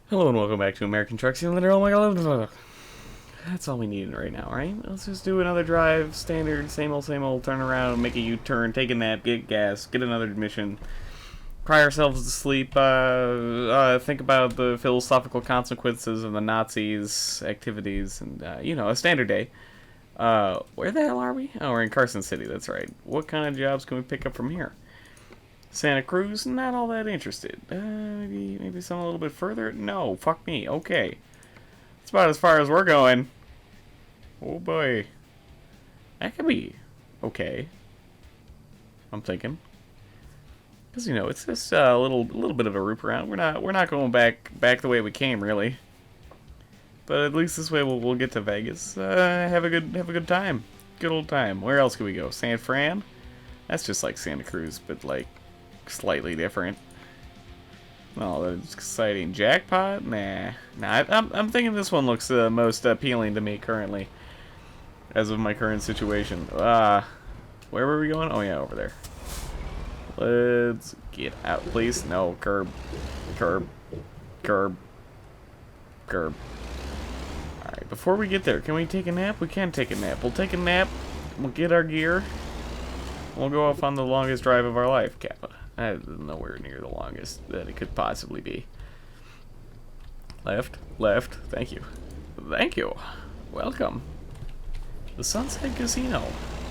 Hello and welcome back to American Truck Simulator. Oh my god, that's all we need right now, right? Let's just do another drive, standard, same old, turn around, make a U-turn, take a nap, get gas, get another mission, cry ourselves to sleep, think about the philosophical consequences of the Nazis' activities, and, a standard day. Where the hell are we? Oh, we're in Carson City, that's right. What kind of jobs can we pick up from here? Santa Cruz, not all that interested. Maybe some a little bit further? No, fuck me. Okay. It's about as far as we're going. Oh boy. That could be okay. I'm thinking. Cause it's just a little bit of a roop around. We're not going back the way we came really. But at least this way we'll get to Vegas. Have a good time. Good old time. Where else can we go? San Fran? That's just like Santa Cruz, but like slightly different. Oh, that's exciting. Jackpot? Nah. I'm thinking this one looks the most appealing to me currently, as of my current situation. Where were we going? Oh yeah, over there. Let's get out, please. No, curb. Alright, before we get there, can we take a nap? We can take a nap. We'll take a nap. We'll get our gear. We'll go off on the longest drive of our life, Kappa. That is nowhere near the longest that it could possibly be. Left. Thank you. Welcome. The Sunset Casino.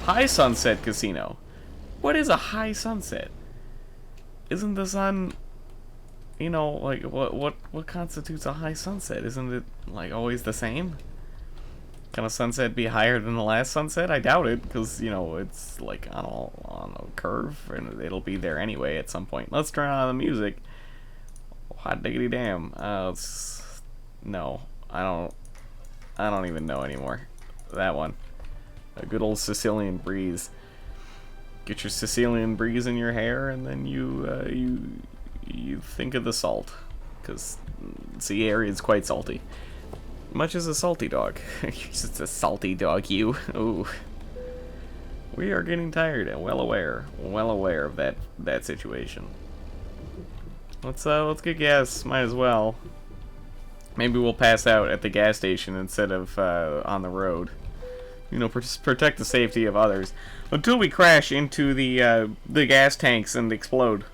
High Sunset Casino. What is a high sunset? Isn't the sun, like what constitutes a high sunset? Isn't it like always the same? Can a sunset be higher than the last sunset? I doubt it, because, it's like on a curve, and it'll be there anyway at some point. Let's turn on the music. Hot diggity damn. No, I don't even know anymore. That one. A good old Sicilian breeze. Get your Sicilian breeze in your hair, and then you think of the salt, because the area is quite salty. Much as a salty dog. You're just a salty dog, you. Ooh. We are getting tired and well aware of that situation. Let's get gas. Might as well. Maybe we'll pass out at the gas station instead of on the road. Protect the safety of others until we crash into the gas tanks and explode.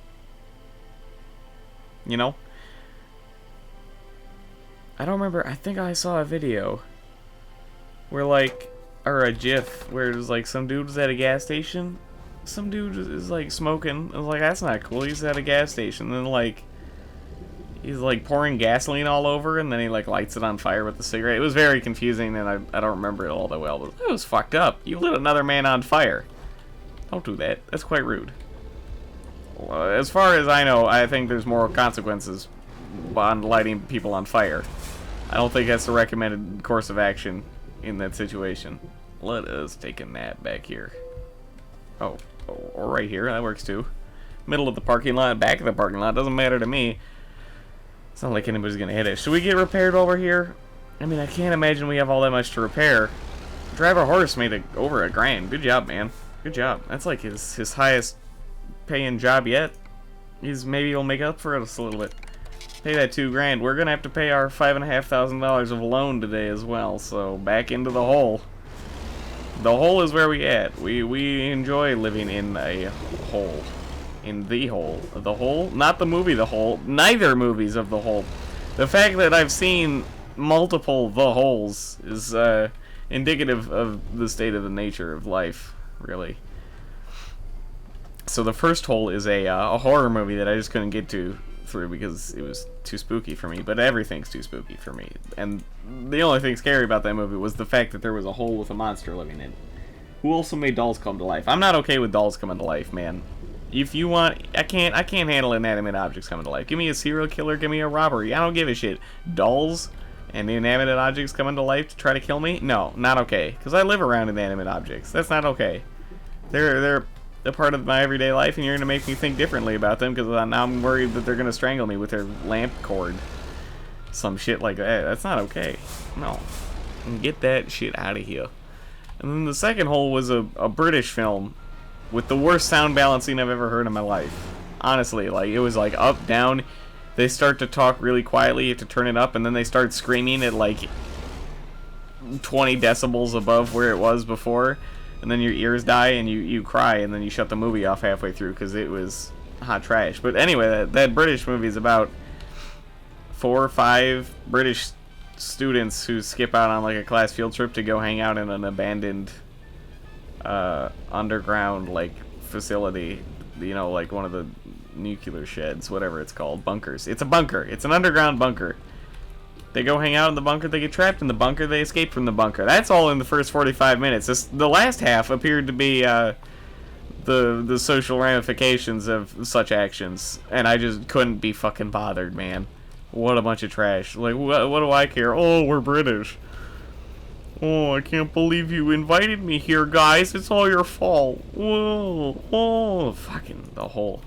I don't remember. I think I saw a video where or a GIF where it was like some dude was at a gas station. Some dude is like smoking. I was like, that's not cool. He's at a gas station. And then he's like pouring gasoline all over, and then he lights it on fire with a cigarette. It was very confusing, and I don't remember it all that well. But it was fucked up. You lit another man on fire. Don't do that. That's quite rude. Well, as far as I know, I think there's moral consequences on lighting people on fire. I don't think that's the recommended course of action in that situation. Let us take a nap back here. Oh, or right here. That works too. Middle of the parking lot, back of the parking lot. Doesn't matter to me. It's not like anybody's gonna hit it. Should we get repaired while we're here? I mean, I can't imagine we have all that much to repair. Drive a horse made over $1,000. Good job, man. Good job. That's like his highest paying job yet. Maybe he'll make up for it a little bit. Pay that $2,000. We're gonna have to pay our $5,500 of loan today as well. So back into the hole. The hole is where we at. We enjoy living in a hole. In the hole. The hole? Not the movie The Hole. Neither movies of The Hole. The fact that I've seen multiple The Holes is indicative of the state of the nature of life, really. So the first hole is a horror movie that I just couldn't get through because it was too spooky for me. But everything's too spooky for me. And the only thing scary about that movie was the fact that there was a hole with a monster living in it. Who also made dolls come to life? I'm not okay with dolls coming to life, man. If you want, I can't handle inanimate objects coming to life. Give me a serial killer, give me a robbery. I don't give a shit. Dolls and inanimate objects coming to life to try to kill me? No, not okay. Because I live around inanimate objects. That's not okay. They're a part of my everyday life, and you're gonna make me think differently about them because now I'm worried that they're gonna strangle me with their lamp cord. Some shit like that. That's not okay. No. Get that shit out of here. And then the second hole was a British film with the worst sound balancing I've ever heard in my life. Honestly, it was up, down. they start to talk really quietly. You have to turn it up, and then they start screaming at like 20 decibels above where it was before, and then your ears die and you cry, and then you shut the movie off halfway through because it was hot trash. But anyway, that British movie is about 4 or 5 British students who skip out on like a class field trip to go hang out in an abandoned underground like facility, you know, like one of the nuclear sheds, whatever it's called, bunkers. It's a bunker. It's an underground bunker. They go hang out in the bunker, they get trapped in the bunker, they escape from the bunker. That's all in the first 45 minutes. The last half appeared to be the social ramifications of such actions, and I just couldn't be fucking bothered, man. What a bunch of trash. Like, what do I care? Oh, we're British. Oh, I can't believe you invited me here, guys. It's all your fault. Whoa. Oh, fucking the hole.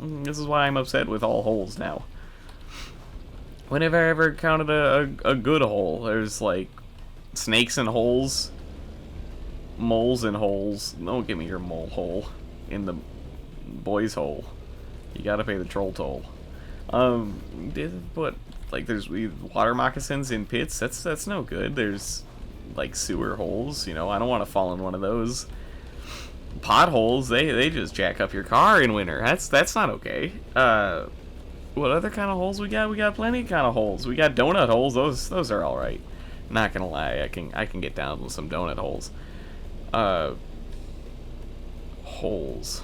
This is why I'm upset with all holes now. When have I ever counted a good hole? There's like snakes in holes, moles in holes. Don't give me your mole hole in the boys hole. You gotta pay the troll toll. But like there's water moccasins in pits. That's no good. There's like sewer holes. You know, I don't want to fall in one of those. Potholes. They just jack up your car in winter. That's not okay. What other kind of holes we got? We got plenty of kind of holes. We got donut holes. Those are all right. Not gonna lie, I can get down with some donut holes. Holes.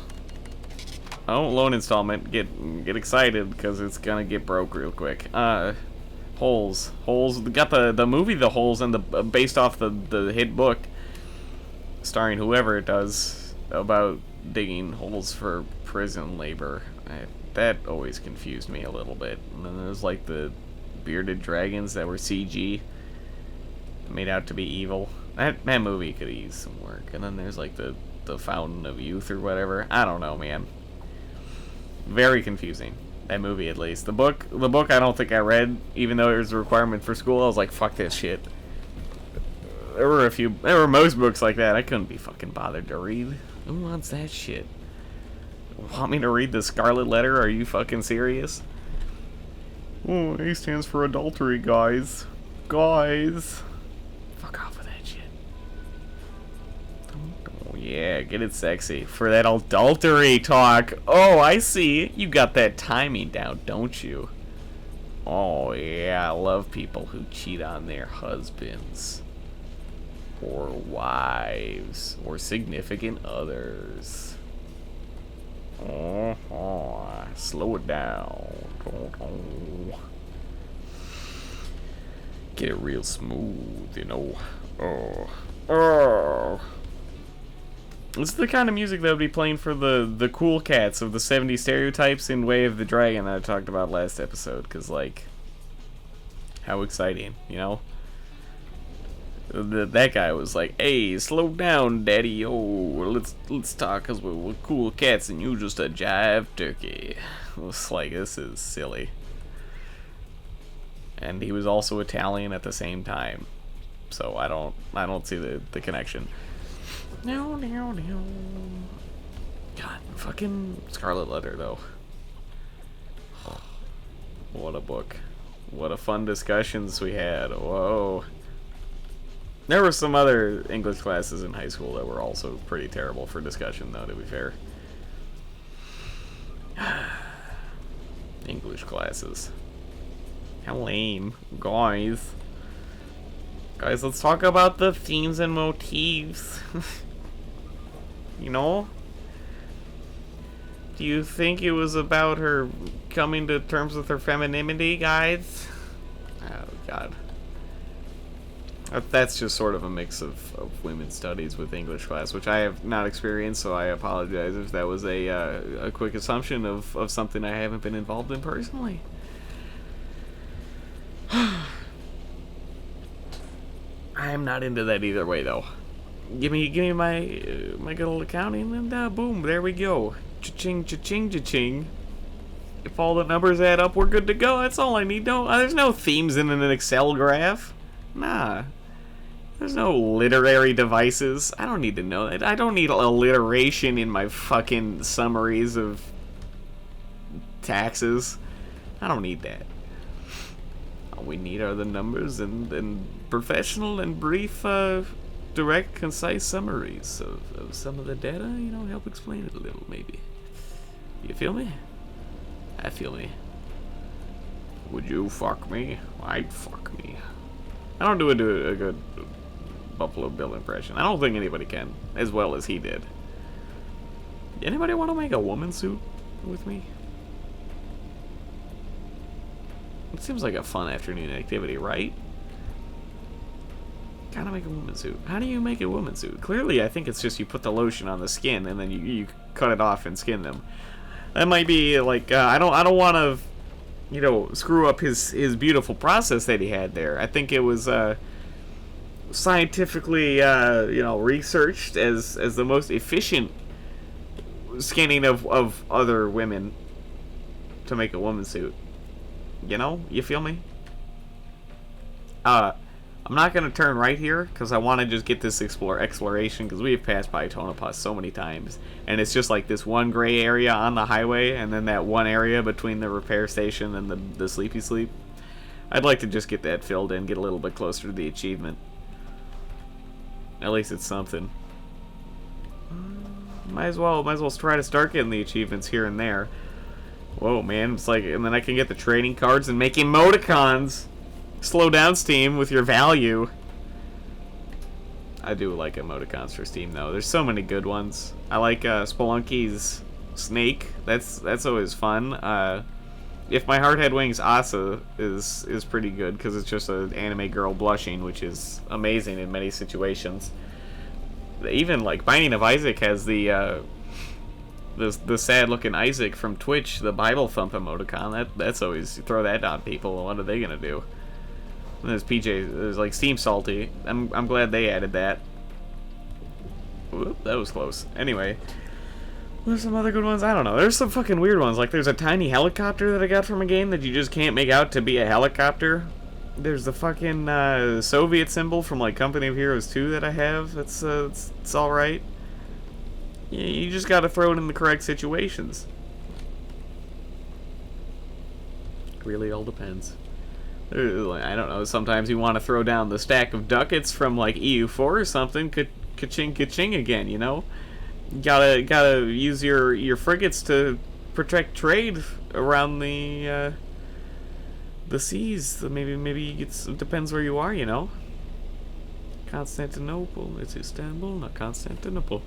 Oh, loan installment. Get excited because it's gonna get broke real quick. Holes. We got the movie The Holes and the based off the hit book, starring whoever it does, about digging holes for prison labor. That always confused me a little bit. And then there's like the bearded dragons that were CG, made out to be evil. That movie could use some work. And then there's like the Fountain of Youth or whatever. I don't know, man. Very confusing. That movie, at least. The book I don't think I read, even though it was a requirement for school. I was like, fuck this shit. There were most books like that I couldn't be fucking bothered to read. Who wants that shit? Want me to read the Scarlet Letter? Are you fucking serious? Oh, A stands for adultery, guys. Guys. Fuck off with that shit. Oh, yeah, get it sexy. For that adultery talk. Oh, I see. You got that timing down, don't you? Oh, yeah, I love people who cheat on their husbands. Or wives. Or significant others. Slow it down. Get it real smooth, you know. This is the kind of music that would be playing for the cool cats of the 70s stereotypes in Way of the Dragon that I talked about last episode. Because, like, how exciting, you know? That guy was like, "Hey, slow down, daddy. Oh, let's talk, cause we're cool cats and you just a jive turkey." It was like, this is silly. And he was also Italian at the same time, so I don't see the connection. No. God, fucking Scarlet Letter though. What a book. What a fun discussions we had. Whoa. There were some other English classes in high school that were also pretty terrible for discussion, though, to be fair. English classes. How lame. Guys, let's talk about the themes and motifs. You know? Do you think it was about her coming to terms with her femininity, guys? Oh, God. That's just sort of a mix of women's studies with English class, which I have not experienced, so I apologize if that was a quick assumption of something I haven't been involved in personally. I am not into that either way, though. Give me my good old accounting, and boom, there we go. Cha-ching, cha-ching, cha-ching. If all the numbers add up, we're good to go. That's all I need. There's no themes in an Excel graph. Nah. There's no literary devices. I don't need to know that. I don't need alliteration in my fucking summaries of taxes. I don't need that. All we need are the numbers and professional and brief, direct, concise summaries of some of the data, you know, help explain it a little, maybe. You feel me? I feel me. Would you fuck me? I'd fuck me. I don't do a good Buffalo Bill impression. I don't think anybody can, as well as he did. Anybody want to make a woman suit with me? It seems like a fun afternoon activity, right? Gotta make a woman suit. How do you make a woman suit? Clearly, I think it's just you put the lotion on the skin and then you cut it off and skin them. That might be like I don't want to, you know, screw up his beautiful process that he had there. I think it was scientifically you know, researched as the most efficient skinning of other women to make a woman suit. You know, you feel me? I'm not gonna turn right here because I want to just get this exploration, because we've passed by Tonopah so many times, and it's just like this one gray area on the highway, and then that one area between the repair station and the Sleepy Sleep. I'd like to just get that filled in, get a little bit closer to the achievement. At least it's something. Might as well try to start getting the achievements here and there. Whoa, man, it's like, and then I can get the trading cards and make emoticons. Slow down Steam with your value. I do like emoticons for Steam though. There's so many good ones. I like Spelunky's snake. That's always fun. If My Heart Had Wings, Asa is pretty good because it's just an anime girl blushing, which is amazing in many situations. Even like Binding of Isaac has the sad looking Isaac from Twitch, the Bible thump emoticon. That's always, you throw that on people. What are they gonna do? And there's PJ. There's like Steam Salty. I'm glad they added that. Whoop, that was close. Anyway, there's some other good ones. I don't know. There's some fucking weird ones. Like there's a tiny helicopter that I got from a game that you just can't make out to be a helicopter. There's the fucking Soviet symbol from like Company of Heroes 2 that I have. It's all right. You just gotta throw it in the correct situations. It really all depends. I don't know, sometimes you want to throw down the stack of ducats from like EU4 or something, ka-ching ka-ching again, you know? Gotta use your frigates to protect trade around the seas. Maybe it depends where you are, you know? Constantinople, it's Istanbul, not Constantinople.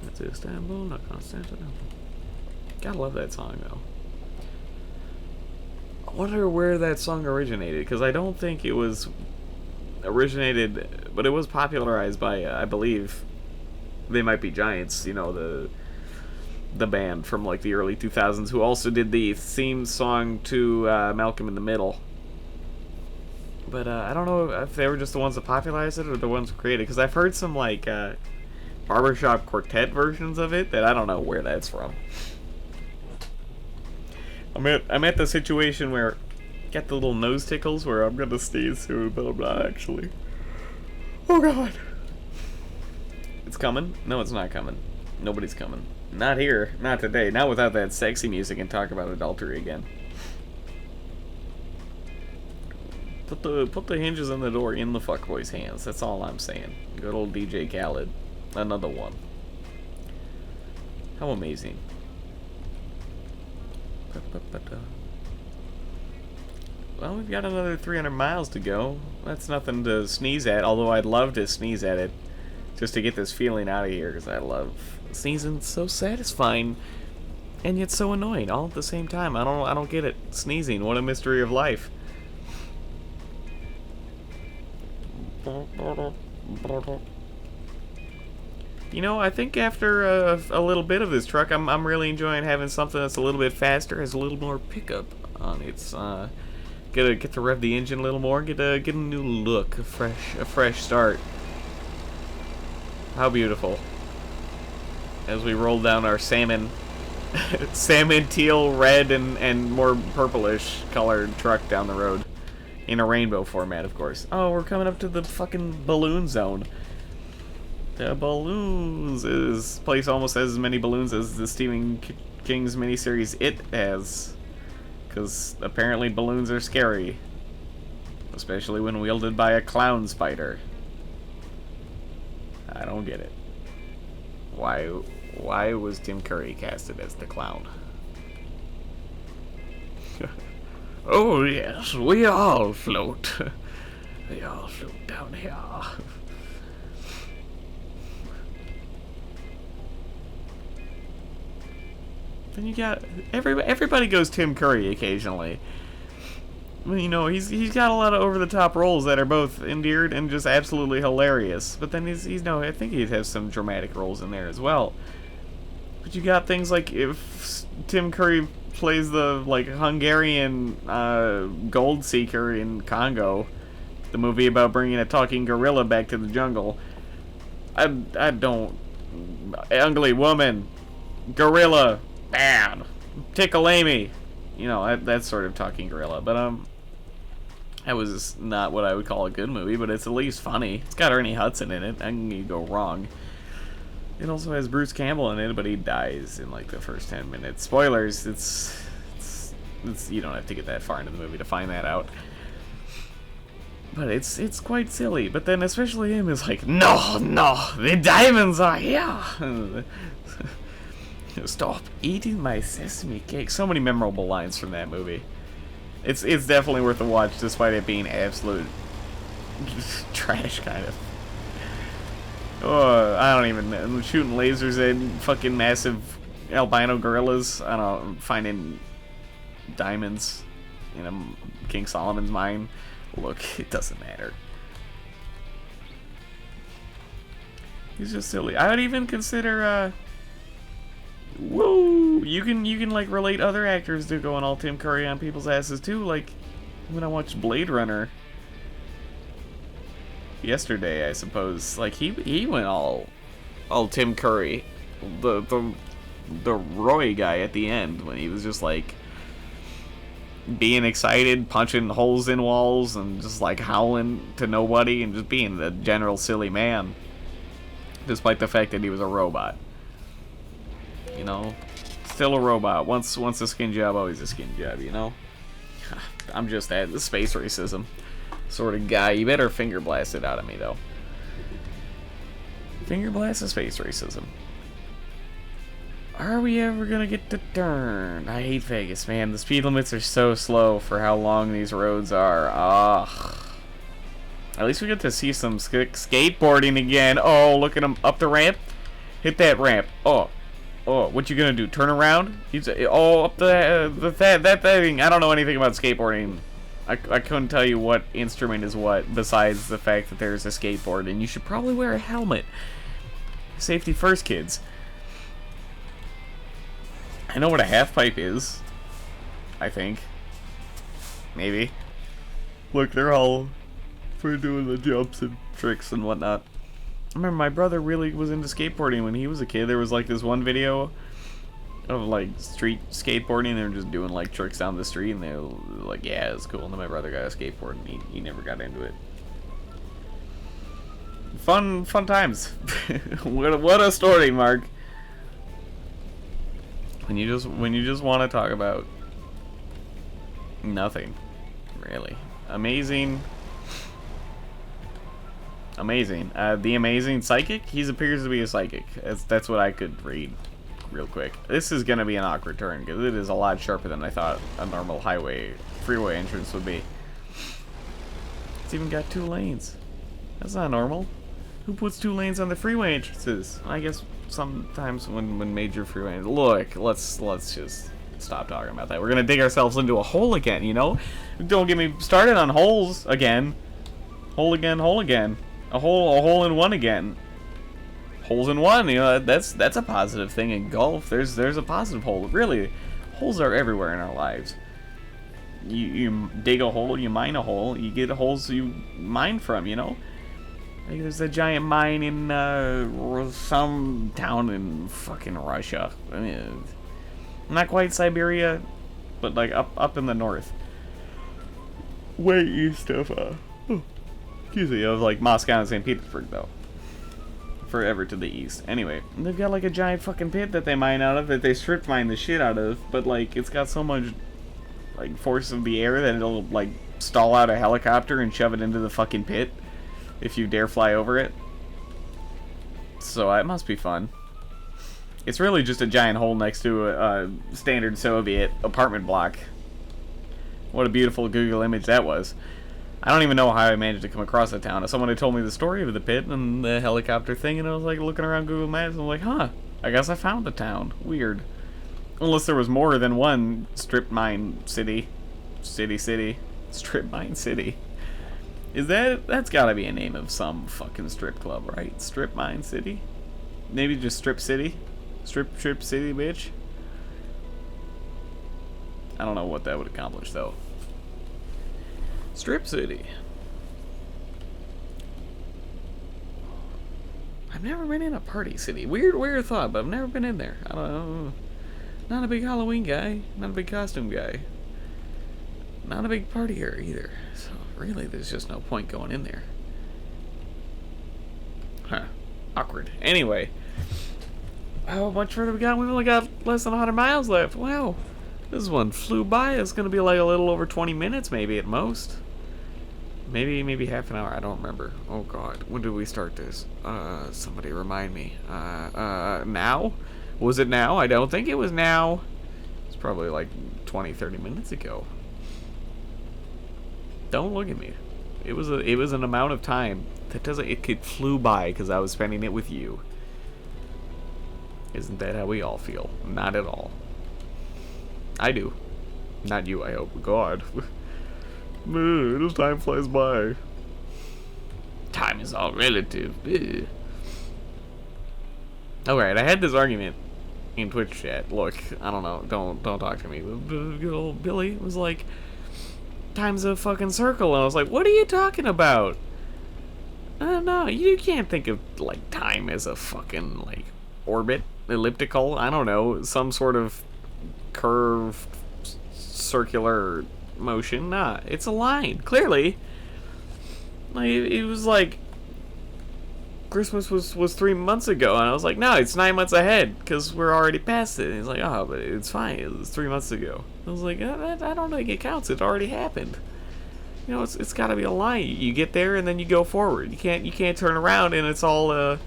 It's Istanbul, not Constantinople. Gotta love that song though. I wonder where that song originated, because I don't think it was originated, but it was popularized by, I believe, They Might Be Giants, you know, the band from like the early 2000s, who also did the theme song to Malcolm in the Middle. But I don't know if they were just the ones that popularized it or the ones who created it, because I've heard some like barbershop quartet versions of it that I don't know where that's from. I'm at the situation where I got the little nose tickles where I'm gonna sneeze soon, but I'm not actually. Oh god. It's coming? No, it's not coming. Nobody's coming. Not here. Not today. Not without that sexy music and talk about adultery again. Put the hinges on the door in the fuckboy's hands. That's all I'm saying. Good old DJ Khaled. Another one. How amazing. Well, we've got another 300 miles to go. That's nothing to sneeze at, although I'd love to sneeze at it just to get this feeling out of here, because I love sneezing. It's so satisfying and yet so annoying all at the same time. I don't get it. Sneezing, what a mystery of life. You know, I think after a little bit of this truck, I'm really enjoying having something that's a little bit faster, has a little more pickup on it. Get to rev the engine a little more, get a new look, a fresh start. How beautiful! As we roll down our salmon teal, red, and more purplish colored truck down the road, in a rainbow format, of course. Oh, we're coming up to the fucking balloon zone. The balloons. This place almost has as many balloons as the Stephen King's miniseries It has. Because apparently balloons are scary. Especially when wielded by a clown spider. I don't get it. Why was Tim Curry casted as the clown? Oh yes, we all float. We all float down here. Then you got everybody goes Tim Curry occasionally. I mean, you know, he's got a lot of over the top roles that are both endeared and just absolutely hilarious. But then he's no, I think he has some dramatic roles in there as well. But you got things like if Tim Curry plays the like Hungarian gold seeker in Congo, the movie about bringing a talking gorilla back to the jungle. I don't. Ugly woman, gorilla, bad, tickle Amy. You know, that sort of talking gorilla. But that was not what I would call a good movie, but it's at least funny. It's got Ernie Hudson in it. I can go wrong. It also has Bruce Campbell in it, but he dies in like the first 10 minutes. Spoilers. It's you don't have to get that far into the movie to find that out. But it's quite silly. But then especially him is like, no, the diamonds are here. Stop eating my sesame cake. So many memorable lines from that movie. It's definitely worth a watch, despite it being absolute trash, kind of. Oh, I don't even know. Shooting lasers at fucking massive albino gorillas. I don't know, finding diamonds in a King Solomon's mine. Look, it doesn't matter. He's just silly. I would even consider, whoa! You can like relate other actors to going all Tim Curry on people's asses too. Like when I watched Blade Runner yesterday, I suppose. Like he went all Tim Curry, the Roy guy at the end when he was just like being excited, punching holes in walls, and just like howling to nobody, and just being the general silly man, despite the fact that he was a robot. You know, still a robot. Once a skin job, always a skin job. You know, I'm just that space racism sort of guy. You better finger blast it out of me, though. Finger blast the space racism. Are we ever gonna get to turn? I hate Vegas, man. The speed limits are so slow for how long these roads are. Ugh. At least we get to see some skateboarding again. Oh, look at him up the ramp. Hit that ramp. Oh, what you gonna do? Turn around? Up that thing. I don't know anything about skateboarding. I couldn't tell you what instrument is what, besides the fact that there's a skateboard, and you should probably wear a helmet. Safety first, kids. I know what a half pipe is. I think. Maybe. Look, they're all for doing the jumps and tricks and whatnot. I remember my brother really was into skateboarding when he was a kid. There was like this one video of like street skateboarding. They were just doing like tricks down the street, and they were like, yeah, it's cool. And then my brother got a skateboard, and he never got into it. Fun times. What a story, Mark. When you just want to talk about nothing, really. Amazing. The Amazing Psychic. He appears to be a psychic. That's what I could read real quick. This is gonna be an awkward turn because it is a lot sharper than I thought a normal freeway entrance would be. It's even got 2 lanes. That's not normal. Who puts 2 lanes on the freeway entrances? I guess sometimes when major freeway. Look, let's just stop talking about that. We're gonna dig ourselves into a hole again, you know? Don't get me started on holes again. Hole again. A hole in one again. Holes in one, you know, that's a positive thing in golf. There's a positive hole. Really, holes are everywhere in our lives. You dig a hole, you mine a hole, you get holes you mine from, you know? Like there's a giant mine in some town in fucking Russia. I mean, not quite Siberia, but like up in the north, way east of excuse me, of like Moscow and St. Petersburg, though. Forever to the east. Anyway, they've got like a giant fucking pit that they mine out of, that they strip mine the shit out of, but like it's got so much like force of the air that it'll like stall out a helicopter and shove it into the fucking pit if you dare fly over it. So it must be fun. It's really just a giant hole next to a standard Soviet apartment block. What a beautiful Google image that was. I don't even know how I managed to come across the town. Someone had told me the story of the pit and the helicopter thing, and I was like looking around Google Maps and I'm like, huh, I guess I found the town. Weird. Unless there was more than one strip mine city. Strip mine city. That's gotta be a name of some fucking strip club, right? Strip mine city? Maybe just strip city? Strip city, bitch? I don't know what that would accomplish, though. Strip city. I've never been in a party city. Weird thought, but I've never been in there. I don't know. Not a big Halloween guy. Not a big costume guy. Not a big partier either. So really, there's just no point going in there. Huh. Awkward. Anyway. How much further we got? We've only got less than 100 miles left. Wow. This one flew by. It's going to be like a little over 20 minutes maybe at most. Maybe half an hour. I don't remember. Oh god. When did we start this? Somebody remind me. Now? Was it now? I don't think it was now. It's probably like 20, 30 minutes ago. Don't look at me. It was an amount of time that it flew by because I was spending it with you. Isn't that how we all feel? Not at all. I do. Not you, I hope. God. This time flies by. Time is all relative. Alright, I had this argument in Twitch chat. Look, I don't know. Don't talk to me. Good old Billy was like, time's a fucking circle. And I was like, what are you talking about? No, you can't think of, like, time as a fucking, like, orbit, elliptical. I don't know. Some sort of curved, circular motion. Nah, it's a line. Clearly. Like, it was like Christmas was 3 months ago, and I was like, no, it's 9 months ahead because we're already past it. And he's like, oh, but it's fine. It was 3 months ago. I was like, I don't think it counts. It already happened. You know, it's got to be a line. You get there and then you go forward. You can't turn around, and it's all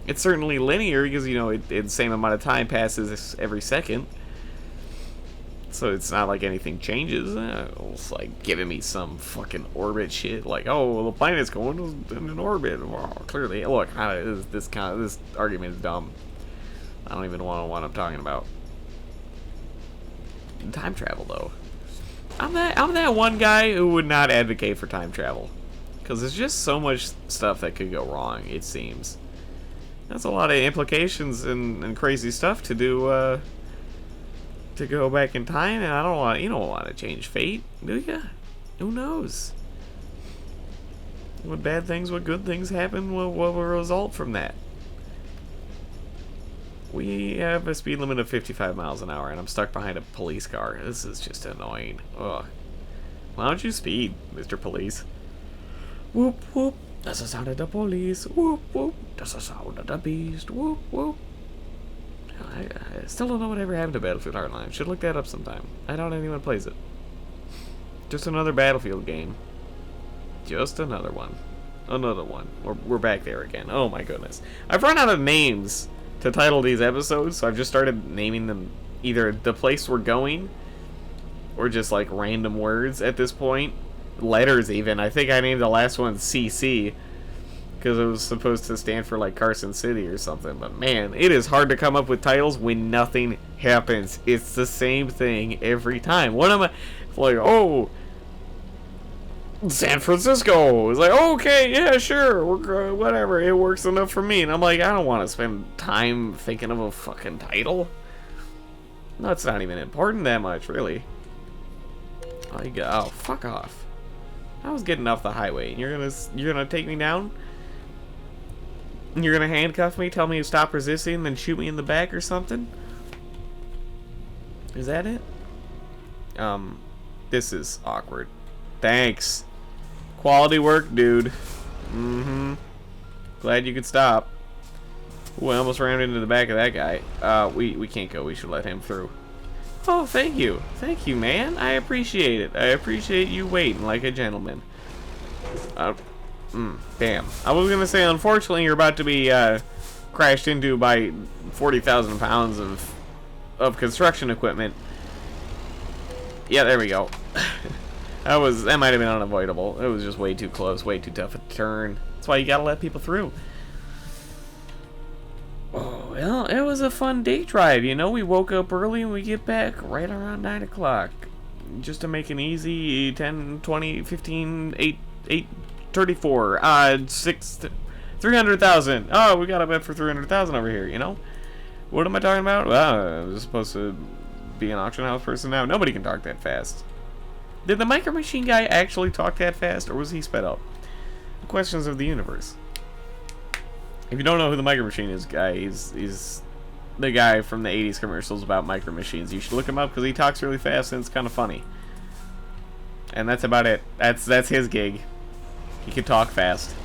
it's certainly linear because you know the same amount of time passes every second. So it's not like anything changes. It's like giving me some fucking orbit shit. Like, oh, well, the planet's going in an orbit. Well, clearly, look, this argument is dumb. I don't even know what I'm talking about. Time travel, though. I'm that one guy who would not advocate for time travel, because there's just so much stuff that could go wrong. It seems that's a lot of implications and crazy stuff to do. To go back in time, and you don't want to change fate, do you? Who knows? What bad things, what good things happen, what will result from that? We have a speed limit of 55 miles an hour, and I'm stuck behind a police car. This is just annoying. Ugh. Why don't you speed, Mr. Police? Whoop, whoop. That's the sound of the police. Whoop, whoop. That's the sound of the beast. Whoop, whoop. I still don't know whatever happened to Battlefield Hardline. Should look that up sometime. I doubt anyone plays it. Just another Battlefield game. Just another one. Another one. We're back there again. Oh my goodness. I've run out of names to title these episodes, so I've just started naming them either the place we're going or just like random words at this point. Letters even. I think I named the last one CC. Because it was supposed to stand for like Carson City or something. But man, it is hard to come up with titles when nothing happens. It's the same thing every time. What am I like? Oh, San Francisco. It's like, okay, yeah, sure, whatever. It works enough for me. And I'm like, I don't want to spend time thinking of a fucking title. No, it's not even important that much, really. Oh, fuck off. I was getting off the highway, and you're gonna take me down? You're gonna handcuff me, tell me to stop resisting, then shoot me in the back or something? Is that it? This is awkward. Thanks. Quality work, dude. Glad you could stop. Ooh, I almost ran into the back of that guy. We can't go. We should let him through. Oh, thank you. Thank you, man. I appreciate it. I appreciate you waiting like a gentleman. Damn. I was gonna say, unfortunately, you're about to be crashed into by 40,000 pounds of construction equipment. Yeah, there we go. That might have been unavoidable. It was just way too close, way too tough a turn. That's why you gotta let people through. Oh, well, it was a fun day drive, you know. We woke up early and we get back right around 9 o'clock. Just to make an easy 10, 20, 15, 8, 34, 300,000. Oh, we got a bet for 300,000 over here, you know? What am I talking about? Well, I was supposed to be an auction house person now. Nobody can talk that fast. Did the Micro Machine guy actually talk that fast, or was he sped up? Questions of the universe. If you don't know who the Micro Machine is, guy, he's the guy from the 80s commercials about Micro Machines. You should look him up because he talks really fast and it's kind of funny. And that's about it. That's his gig. He can talk fast.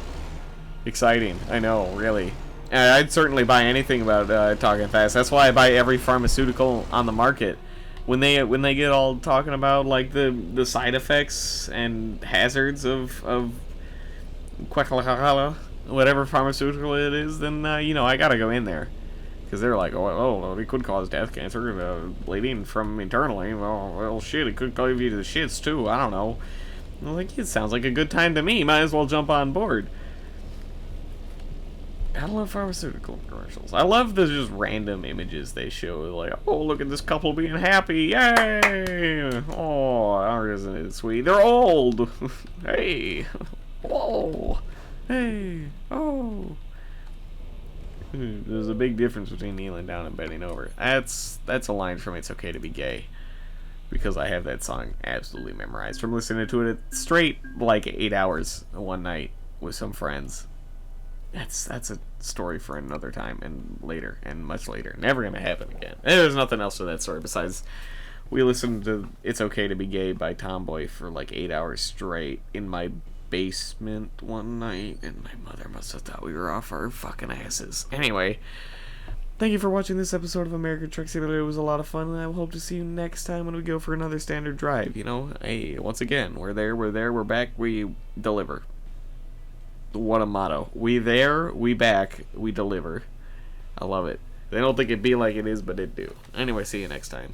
Exciting. I know, really. I'd certainly buy anything about talking fast. That's why I buy every pharmaceutical on the market. When they get all talking about like the side effects and hazards of whatever pharmaceutical it is, then you know, I gotta go in there, because they're like, oh, it could cause death, cancer, bleeding from internally. Well, shit, it could give you the shits too. I don't know. I'm like, it sounds like a good time to me. Might as well jump on board. I love pharmaceutical commercials. I love the just random images they show. Like, oh, look at this couple being happy. Yay! Oh, isn't it sweet? They're old. Hey. Whoa. Hey. Oh. There's a big difference between kneeling down and bending over. That's a line from It's Okay to Be Gay. Because I have that song absolutely memorized from listening to it straight like 8 hours one night with some friends. That's a story for another time, and later, and much later. Never gonna happen again. And there's nothing else to that story besides we listened to It's Okay to Be Gay by Tomboy for like 8 hours straight in my basement one night, and my mother must have thought we were off our fucking asses. Anyway, thank you for watching this episode of American Truck Simulator. It was a lot of fun, and I hope to see you next time when we go for another standard drive. You know, hey, once again, we're there, we're back, we deliver. What a motto. We there, we back, we deliver. I love it. They don't think it'd be like it is, but it do. Anyway, see you next time.